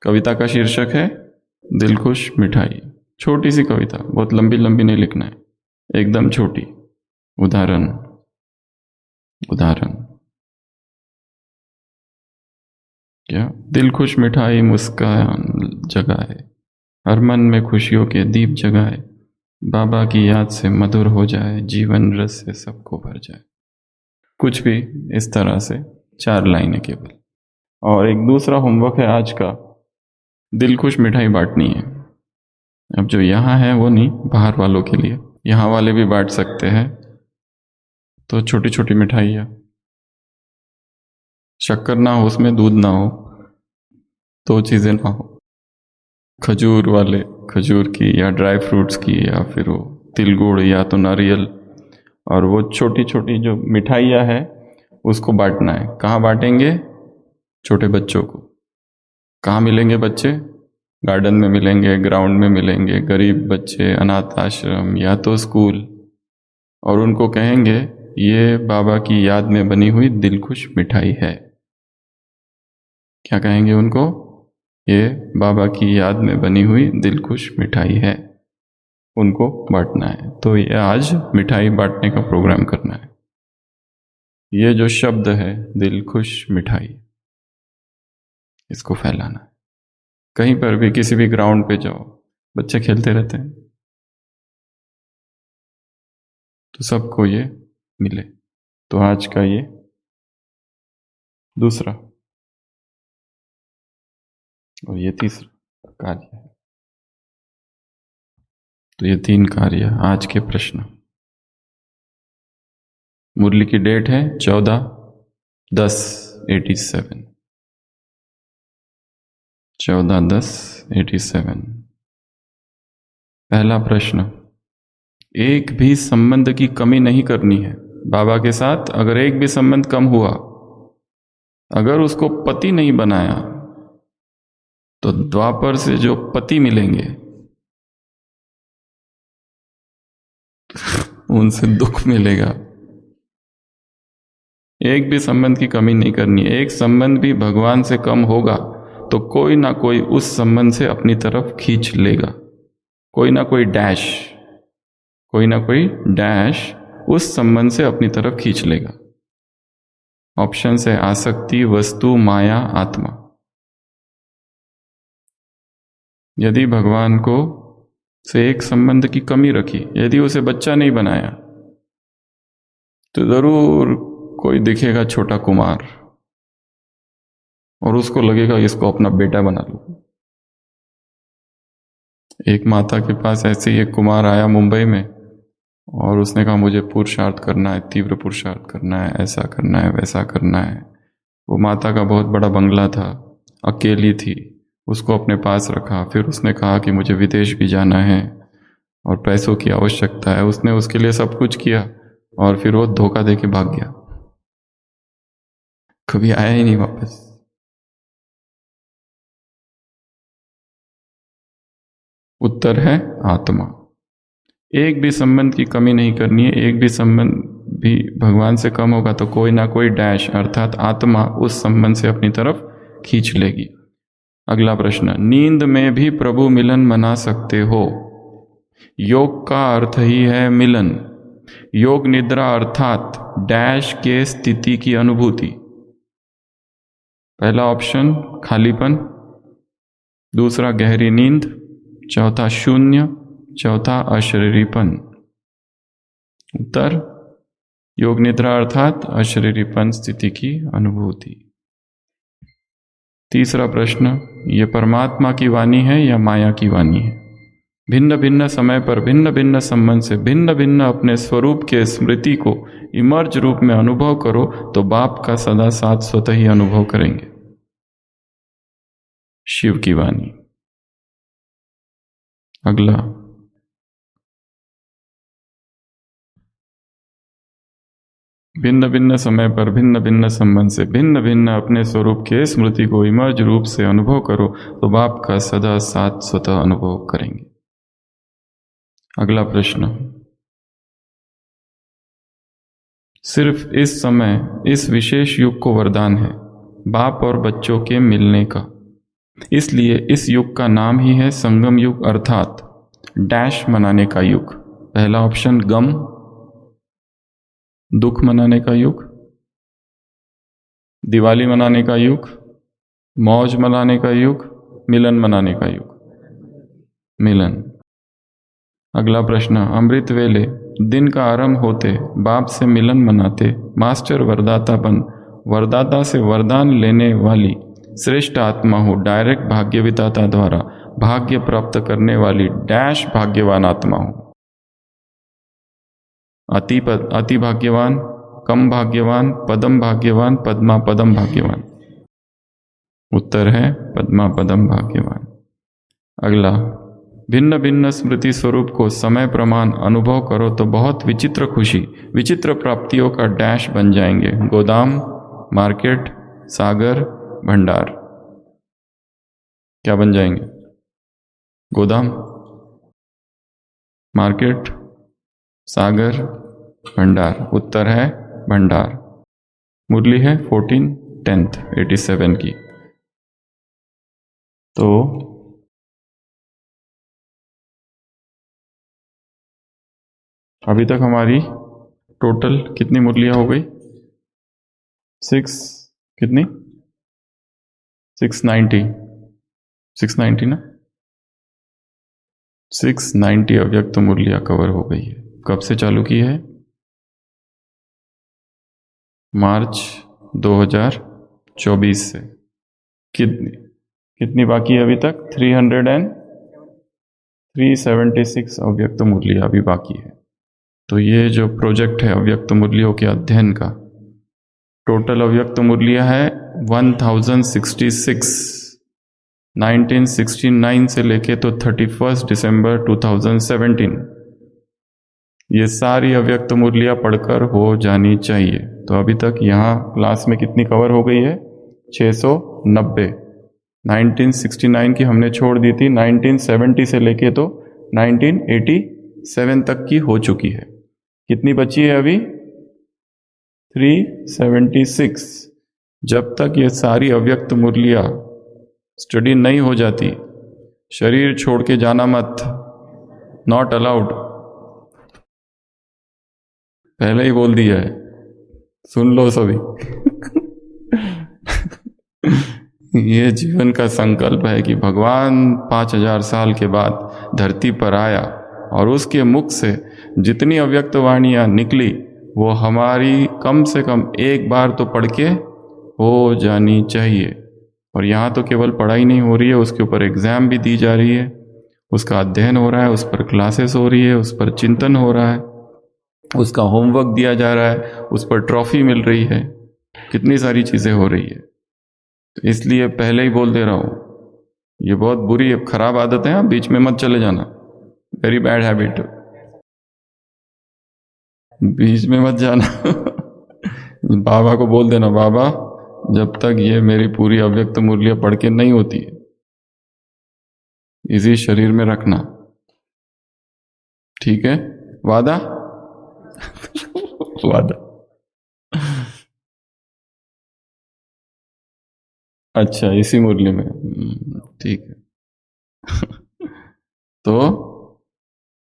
कविता का शीर्षक है दिल खुश मिठाई। छोटी सी कविता, बहुत लंबी लंबी नहीं लिखना है, एकदम छोटी। उदाहरण क्या? दिल खुश मिठाई मुस्कान जगाए, हर मन में खुशियों के दीप जगाए, बाबा की याद से मधुर हो जाए, जीवन रस से सबको भर जाए। कुछ भी इस तरह से 4 लाइनें केवल। और एक दूसरा होमवर्क है आज का, दिल खुश मिठाई बांटनी है। अब जो यहाँ है वो नहीं, बाहर वालों के लिए, यहाँ वाले भी बांट सकते हैं। तो छोटी छोटी मिठाइयाँ, शक्कर ना हो उसमें, दूध ना हो, दो चीज़ें ना हो, खजूर वाले खजूर की या ड्राई फ्रूट्स की या फिर वो तिल गुड़ या तो नारियल, और वो छोटी छोटी जो मिठाइयाँ है उसको बांटना है। कहाँ बांटेंगे? छोटे बच्चों को। कहाँ मिलेंगे बच्चे? गार्डन में मिलेंगे, ग्राउंड में मिलेंगे, गरीब बच्चे, अनाथ आश्रम या तो स्कूल। और उनको कहेंगे ये बाबा की याद में बनी हुई दिलखुश मिठाई है। क्या कहेंगे उनको? ये बाबा की याद में बनी हुई दिलखुश मिठाई है, उनको बांटना है। तो ये आज मिठाई बांटने का प्रोग्राम करना है। ये जो शब्द है दिलखुश मिठाई, इसको फैलाना है। कहीं पर भी किसी भी ग्राउंड पे जाओ, बच्चे खेलते रहते हैं, तो सबको ये मिले। तो आज का ये दूसरा और ये तीसरा कार्य है। तो ये 3 कार्य आज के प्रश्न। मुरली की डेट है 14/10/87, 14/10/87। पहला प्रश्न, एक भी संबंध की कमी नहीं करनी है बाबा के साथ। अगर एक भी संबंध कम हुआ, अगर उसको पति नहीं बनाया, तो द्वापर से जो पति मिलेंगे उनसे दुख मिलेगा। एक भी संबंध की कमी नहीं करनी है। एक संबंध भी भगवान से कम होगा तो कोई ना कोई उस संबंध से अपनी तरफ खींच लेगा। कोई ना कोई डैश उस संबंध से अपनी तरफ खींच लेगा। ऑप्शन है आसक्ति, वस्तु, माया, आत्मा। यदि भगवान को से एक संबंध की कमी रखी, यदि उसे बच्चा नहीं बनाया, तो जरूर कोई दिखेगा छोटा कुमार और उसको लगेगा इसको अपना बेटा बना लूं। एक माता के पास ऐसे ही एक कुमार आया मुंबई में और उसने कहा मुझे पुरुषार्थ करना है, तीव्र पुरुषार्थ करना है, ऐसा करना है, वैसा करना है। वो माता का बहुत बड़ा बंगला था, अकेली थी, उसको अपने पास रखा। फिर उसने कहा कि मुझे विदेश भी जाना है और पैसों की आवश्यकता है। उसने उसके लिए सब कुछ किया और फिर वो धोखा देके भाग गया, कभी आया ही नहीं वापस। उत्तर है आत्मा। एक भी संबंध की कमी नहीं करनी है। एक भी संबंध भी भगवान से कम होगा तो कोई ना कोई डैश अर्थात आत्मा उस संबंध से अपनी तरफ खींच लेगी। अगला प्रश्न, नींद में भी प्रभु मिलन मना सकते हो? योग का अर्थ ही है मिलन। योग निद्रा अर्थात डैश के स्थिति की अनुभूति। पहला ऑप्शन खालीपन, दूसरा गहरी नींद, चौथा शून्य, चौथा अशरीरीपन। उत्तर योग निद्रा अर्थात अशरीरीपन स्थिति की अनुभूति। तीसरा प्रश्न, ये परमात्मा की वाणी है या माया की वाणी है? भिन्न भिन्न समय पर भिन्न भिन्न संबंध से भिन्न भिन्न अपने स्वरूप के स्मृति को इमर्ज रूप में अनुभव करो तो बाप का सदा साथ स्वतः ही अनुभव करेंगे। शिव की वाणी। अगला, भिन्न भिन्न समय पर भिन्न भिन्न संबंध से भिन्न भिन्न अपने स्वरूप के स्मृति को इमर्ज रूप से अनुभव करो तो बाप का सदा साथ स्वतः अनुभव करेंगे। अगला प्रश्न, सिर्फ इस समय इस विशेष युग को वरदान है बाप और बच्चों के मिलने का, इसलिए इस युग का नाम ही है संगम युग अर्थात डैश मनाने का युग। पहला ऑप्शन गम, दुख मनाने का युग, दिवाली मनाने का युग, मौज मनाने का युग, मिलन मनाने का युग। मिलन। अगला प्रश्न, अमृत वेले दिन का आरंभ होते बाप से मिलन मनाते मास्टर वरदाता से वरदान लेने वाली श्रेष्ठ आत्मा हो, डायरेक्ट भाग्य विधाता द्वारा भाग्य प्राप्त करने वाली डैश भाग्यवान आत्मा हो। अति भाग्यवान, कम भाग्यवान, पदम भाग्यवान, पद्मा पदम भाग्यवान। उत्तर है पद्मा पदम भाग्यवान। अगला, भिन्न भिन्न स्मृति स्वरूप को समय प्रमाण अनुभव करो तो बहुत विचित्र खुशी, विचित्र प्राप्तियों का डैश बन जाएंगे। गोदाम, मार्केट, सागर, भंडार। क्या बन जाएंगे? गोदाम, मार्केट, सागर, भंडार। उत्तर है भंडार। मुरली है 14/10 87 की। तो अभी तक हमारी टोटल कितनी मुरलियां हो गई? 690 ना, 690 अव्यक्त मुरलियां कवर हो गई है। कब से चालू की है? मार्च 2024 से। कितनी बाकी है अभी तक? 376 अव्यक्त मुरलियां अभी बाकी है। तो ये जो प्रोजेक्ट है अव्यक्त मुरलियों के अध्ययन का, टोटल अव्यक्त मुरलियां है 1066। 1969 से लेके तो 31 दिसंबर 2017 ये सारी अव्यक्त मुरलियां पढ़कर हो जानी चाहिए। तो अभी तक यहाँ क्लास में कितनी कवर हो गई है? 690। 1969 की हमने छोड़ दी थी, 1970 से लेके तो 1987 तक की हो चुकी है। कितनी बची है अभी? 376। जब तक ये सारी अव्यक्त मुरलियां स्टडी नहीं हो जाती, शरीर छोड़ के जाना मत, नॉट अलाउड। पहले ही बोल दिया है, सुन लो सभी। ये जीवन का संकल्प है कि भगवान 5000 साल के बाद धरती पर आया और उसके मुख से जितनी अव्यक्त वाणियां निकली वो हमारी कम से कम एक बार तो पढ़ के हो जानी चाहिए। और यहाँ तो केवल पढ़ाई नहीं हो रही है, उसके ऊपर एग्जाम भी दी जा रही है, उसका अध्ययन हो रहा है, उस पर क्लासेस हो रही है, उस पर चिंतन हो रहा है, उसका होमवर्क दिया जा रहा है, उस पर ट्रॉफी मिल रही है, कितनी सारी चीज़ें हो रही है। तो इसलिए पहले ही बोल दे रहा हूँ, ये बहुत बुरी खराब आदत है, आप बीच में मत चले जाना, वेरी बैड हैबिट। बीच में मत जाना। बाबा को बोल देना, बाबा जब तक ये मेरी पूरी अव्यक्त मुरलियां पढ़ के नहीं होती है, इसी शरीर में रखना, ठीक है? वादा? वादा। अच्छा, इसी मुरली में, ठीक है। तो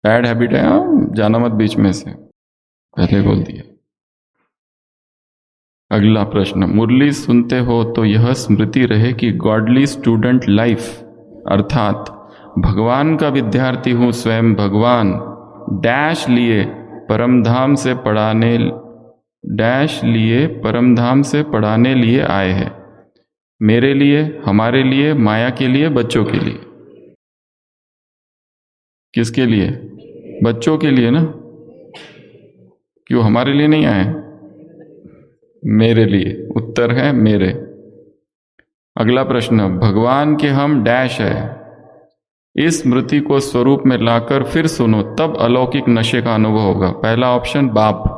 बैड हैबिट है, जाना मत बीच में से, पहले बोल दिया। अगला प्रश्न, मुरली सुनते हो तो यह स्मृति रहे कि गॉडली स्टूडेंट लाइफ, अर्थात भगवान का विद्यार्थी हूं, स्वयं भगवान डैश लिए परमधाम से पढ़ाने लिए आए हैं। मेरे लिए, हमारे लिए, माया के लिए, बच्चों के लिए। किसके लिए? बच्चों के लिए ना। क्यों हमारे लिए नहीं आए? मेरे लिए। उत्तर है मेरे। अगला प्रश्न, भगवान के हम डैश है, इस स्मृति को स्वरूप में लाकर फिर सुनो तब अलौकिक नशे का अनुभव होगा। पहला ऑप्शन बाप।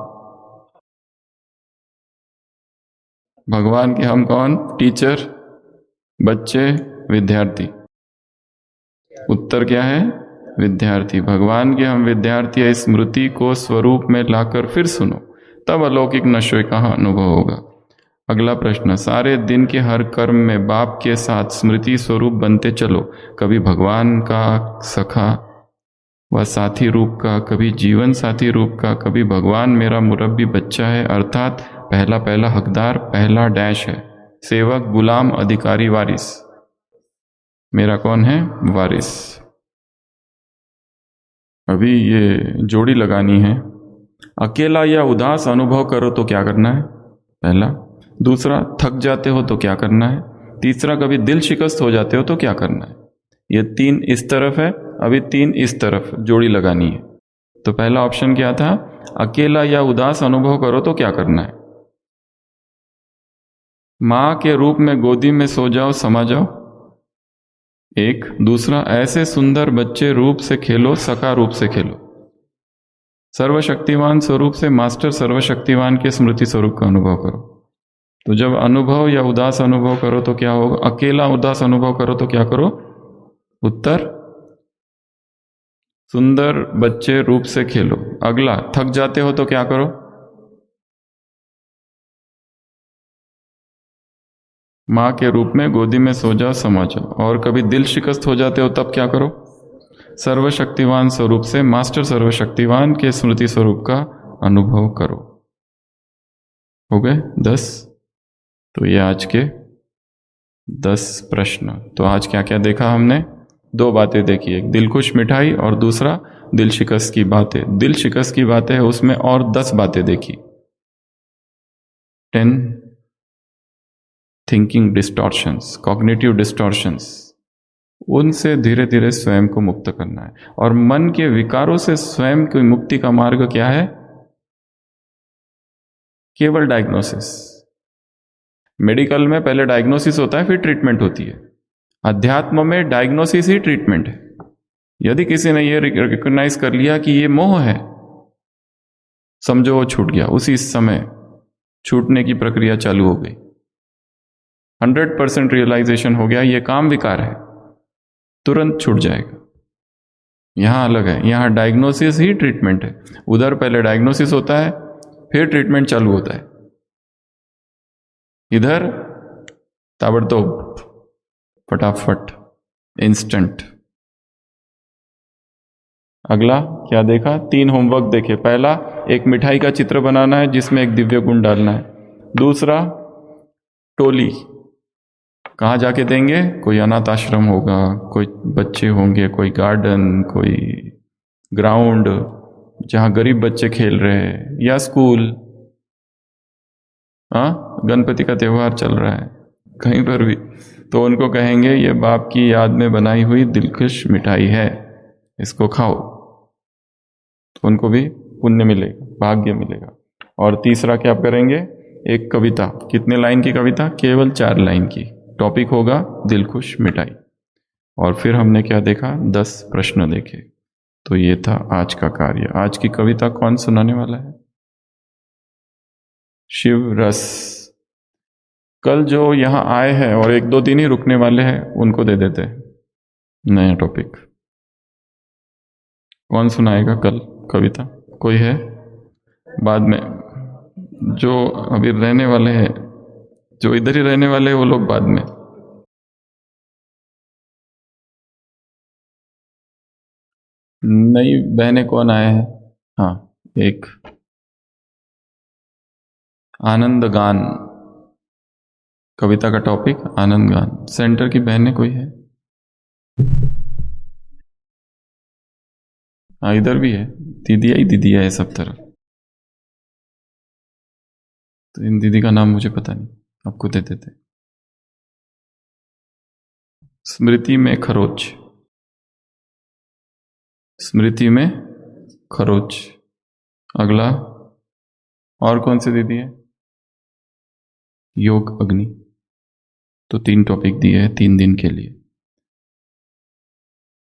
भगवान के हम कौन? टीचर, बच्चे, विद्यार्थी। उत्तर क्या है? विद्यार्थी। भगवान के हम विद्यार्थी, इस स्मृति को स्वरूप में लाकर फिर सुनो तब अलौकिक नशे का अनुभव होगा। अगला प्रश्न, सारे दिन के हर कर्म में बाप के साथ स्मृति स्वरूप बनते चलो, कभी भगवान का सखा व साथी रूप का, कभी जीवन साथी रूप का, कभी भगवान मेरा मुरब्बी बच्चा है, अर्थात पहला हकदार, पहला डैश है, सेवक, गुलाम, अधिकारी, वारिस। मेरा कौन है? वारिस। अभी ये जोड़ी लगानी है। अकेला या उदास अनुभव करो तो क्या करना है? पहला। दूसरा, थक जाते हो तो क्या करना है? तीसरा, कभी दिल शिकस्त हो जाते हो तो क्या करना है? ये 3 इस तरफ है, अभी 3 इस तरफ जोड़ी लगानी है। तो पहला ऑप्शन क्या था? अकेला या उदास अनुभव करो तो क्या करना है? माँ के रूप में गोदी में सो जाओ समा जाओ, एक। दूसरा, ऐसे सुंदर बच्चे रूप से खेलो, सखा रूप से खेलो। सर्वशक्तिवान स्वरूप से मास्टर सर्वशक्तिवान के स्मृति स्वरूप का अनुभव करो। तो जब अनुभव या उदास अनुभव करो तो क्या होगा? अकेला उदास अनुभव करो तो क्या करो? उत्तर, सुंदर बच्चे रूप से खेलो। अगला, थक जाते हो तो क्या करो? माँ के रूप में गोदी में सो जाओ समा जाओ। और कभी दिल शिकस्त हो जाते हो तब क्या करो? सर्वशक्तिवान स्वरूप से मास्टर सर्वशक्तिवान के स्मृति स्वरूप का अनुभव करो। हो गए 10? तो ये आज के 10 प्रश्न। तो आज क्या क्या देखा हमने? 2 बातें देखी, एक दिलखुश मिठाई और दूसरा दिल शिकस्त की बातें। दिल शिकस्त की बातें है उसमें और 10 बातें देखी। 10 थिंकिंग डिस्टॉर्शंस, कॉग्निटिव डिस्टॉर्शंस, उनसे धीरे धीरे स्वयं को मुक्त करना है। और मन के विकारों से स्वयं की मुक्ति का मार्ग क्या है? केवल डायग्नोसिस। मेडिकल में पहले डायग्नोसिस होता है, फिर ट्रीटमेंट होती है। अध्यात्म में डायग्नोसिस ही ट्रीटमेंट है। यदि किसी ने यह रिकॉग्नाइज कर लिया कि ये मोह है, समझो वो छूट गया, उसी समय छूटने की प्रक्रिया चालू हो गई। 100% रियलाइजेशन हो गया, ये काम विकार है, तुरंत छूट जाएगा। यहां अलग है, यहां डायग्नोसिस ही ट्रीटमेंट है। उधर पहले डायग्नोसिस होता है, फिर ट्रीटमेंट चालू होता है। इधर ताबड़तोड़, फटाफट, इंस्टेंट। अगला क्या देखा? 3 होमवर्क देखे। पहला, एक मिठाई का चित्र बनाना है जिसमें एक दिव्य गुण डालना है। दूसरा, टोली कहाँ जाके देंगे? कोई अनाथ आश्रम होगा, कोई बच्चे होंगे, कोई गार्डन, कोई ग्राउंड जहाँ गरीब बच्चे खेल रहे हैं, या स्कूल। गणपति का त्यौहार चल रहा है कहीं पर भी, तो उनको कहेंगे ये बाप की याद में बनाई हुई दिलखुश मिठाई है, इसको खाओ। तो उनको भी पुण्य मिलेगा, भाग्य मिलेगा। और तीसरा क्या करेंगे? एक कविता। कितने लाइन की कविता? केवल 4 लाइन की। टॉपिक होगा दिलखुश मिठाई। और फिर हमने क्या देखा? 10 प्रश्न देखे। तो ये था आज का कार्य। आज की कविता कौन सुनाने वाला है? शिव रस। कल जो यहां आए हैं और 1-2 दिन ही रुकने वाले हैं, उनको दे देते हैं नया टॉपिक। कौन सुनाएगा कल कविता? कोई है? बाद में जो अभी रहने वाले हैं, जो इधर ही रहने वाले हैं, वो लोग बाद में। नई बहनें कौन आए हैं? हाँ, एक आनंद गान। कविता का टॉपिक आनंद गान। सेंटर की बहनें कोई है? हाँ, इधर भी है, दीदिया ही दीदिया है सब तरफ। तो इन दीदी का नाम मुझे पता नहीं, आपको दे देते। स्मृति में खरोच। स्मृति में खरोच। अगला और कौन सी दीदी है? योग अग्नि। तो 3 टॉपिक दिए हैं 3 दिन के लिए।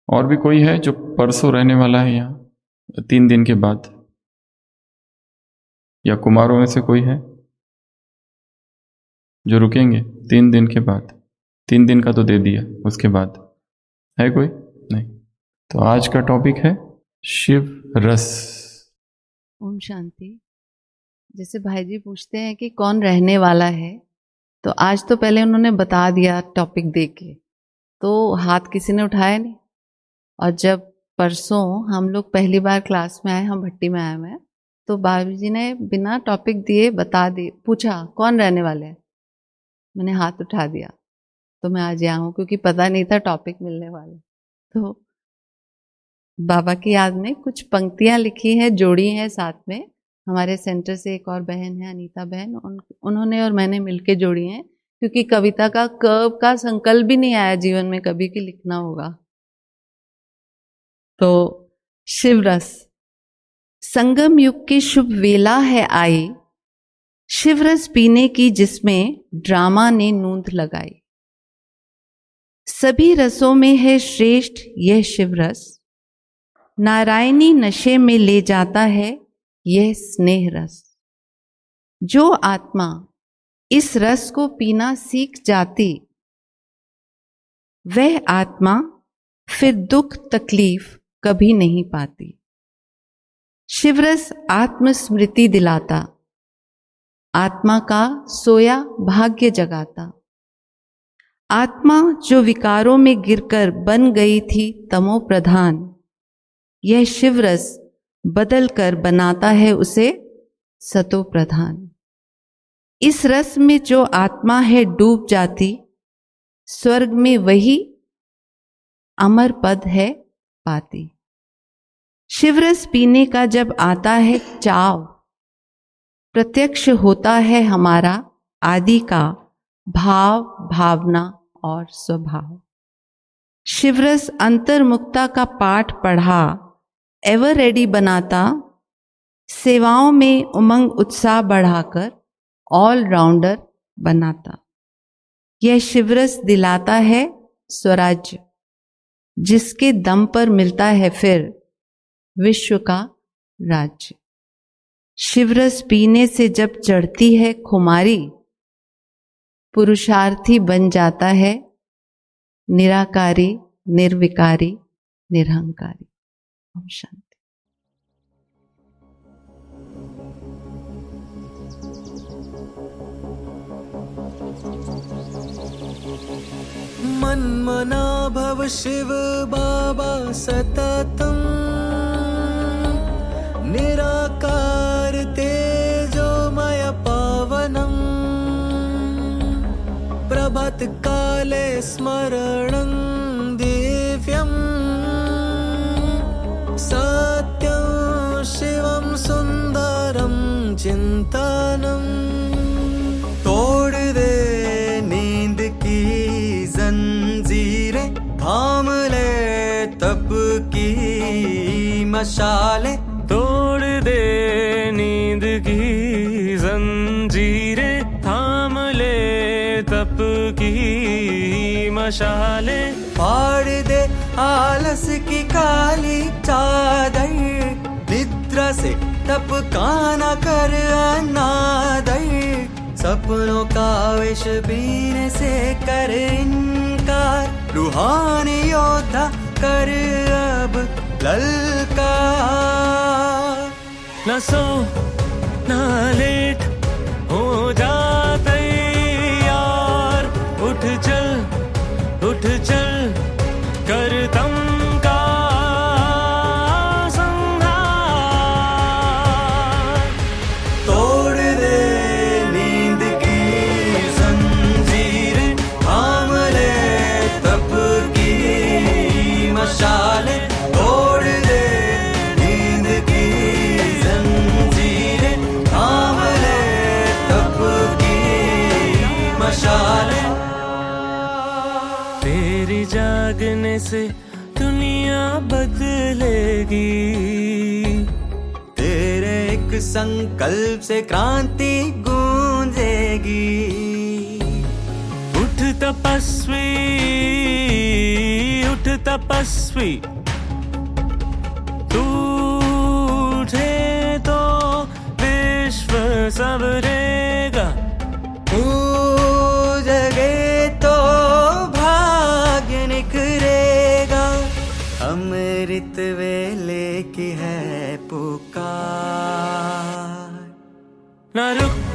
और भी कोई है जो परसों रहने वाला है यहाँ 3 दिन के बाद? या कुमारों में से कोई है जो रुकेंगे 3 दिन के बाद? 3 दिन का तो दे दिया, उसके बाद है कोई? नहीं। तो आज का टॉपिक है शिव रस। ओम शांति। जैसे भाई जी पूछते हैं कि कौन रहने वाला है, तो आज तो पहले उन्होंने बता दिया टॉपिक दे के, तो हाथ किसी ने उठाया नहीं। और जब परसों हम लोग पहली बार क्लास में आए, हम भट्टी में आए हुए हैं, तो बाबू जी ने बिना टॉपिक दिए बता दिए, पूछा कौन रहने वाले हैं, मैंने हाथ उठा दिया। तो मैं आज यहाँ हूँ क्योंकि पता नहीं था टॉपिक मिलने वाला। तो बाबा की याद में कुछ पंक्तियां लिखी हैं, जोड़ी हैं साथ में। हमारे सेंटर से एक और बहन है, अनीता बहन, उन्होंने और मैंने मिलके जोड़ी हैं, क्योंकि कविता का कब का संकल्प भी नहीं आया जीवन में कभी कि लिखना होगा। तो शिवरस। संगम युग की शुभ वेला है आई, शिवरस पीने की जिसमें ड्रामा ने नूंद लगाई। सभी रसों में है श्रेष्ठ यह शिवरस, नारायणी नशे में ले जाता है यह स्नेह रस। जो आत्मा इस रस को पीना सीख जाती, वह आत्मा फिर दुख तकलीफ कभी नहीं पाती। शिवरस आत्मस्मृति दिलाता, आत्मा का सोया भाग्य जगाता। आत्मा जो विकारों में गिरकर बन गई थी तमो प्रधान, यह शिवरस बदल कर बनाता है उसे सतो प्रधान। इस रस में जो आत्मा है डूब जाती, स्वर्ग में वही अमर पद है पाती। शिवरस पीने का जब आता है चाव, प्रत्यक्ष होता है हमारा आदि का भाव, भावना और स्वभाव। शिवरस अंतर्मुक्ता का पाठ पढ़ा, एवर रेडी बनाता, सेवाओं में उमंग उत्साह बढ़ाकर ऑलराउंडर बनाता। यह शिवरस दिलाता है स्वराज्य, जिसके दम पर मिलता है फिर विश्व का राज्य। शिवरस पीने से जब चढ़ती है खुमारी, पुरुषार्थी बन जाता है निराकारी, निर्विकारी, निरहंकारी। ओम शांति। मन्मना भव शिव बाबा सततम्, निराकार तेजोमय पावनम्, प्रभात काले स्मरणं दिव्यम्, सत्यं शिवं सुन्दरं चिन्तनम्। तोड़ दे नींद की जंजीरें, थाम ले तप की मशाले। तोड़ दे नींद की जंजीरें, थाम ले तप की मशाले। फाड़ दे आलस की काली चादर, निद्रा से तप का न कर अनादर। सपनों का विष पीने से कर इनकार, रूहानी योद्धा कर अब ललकार। न सो न लेट, हो जा तैयार, उठ चल कर तम का संहार। तोड़ दे नींद की जंजीरें, थाम ले तप की मशाले। तोड़ दे नींद की जंजीरें, थाम ले तप की मशाले। तेरी जागने से दुनिया बदलेगी, तेरे एक संकल्प से क्रांति गूंजेगी। उठ तपस्वी, तू उठे तो विश्व संवरेगा। जगे तो भाग्य निखरेगा। अमृत वेले की है पुकार, न रुक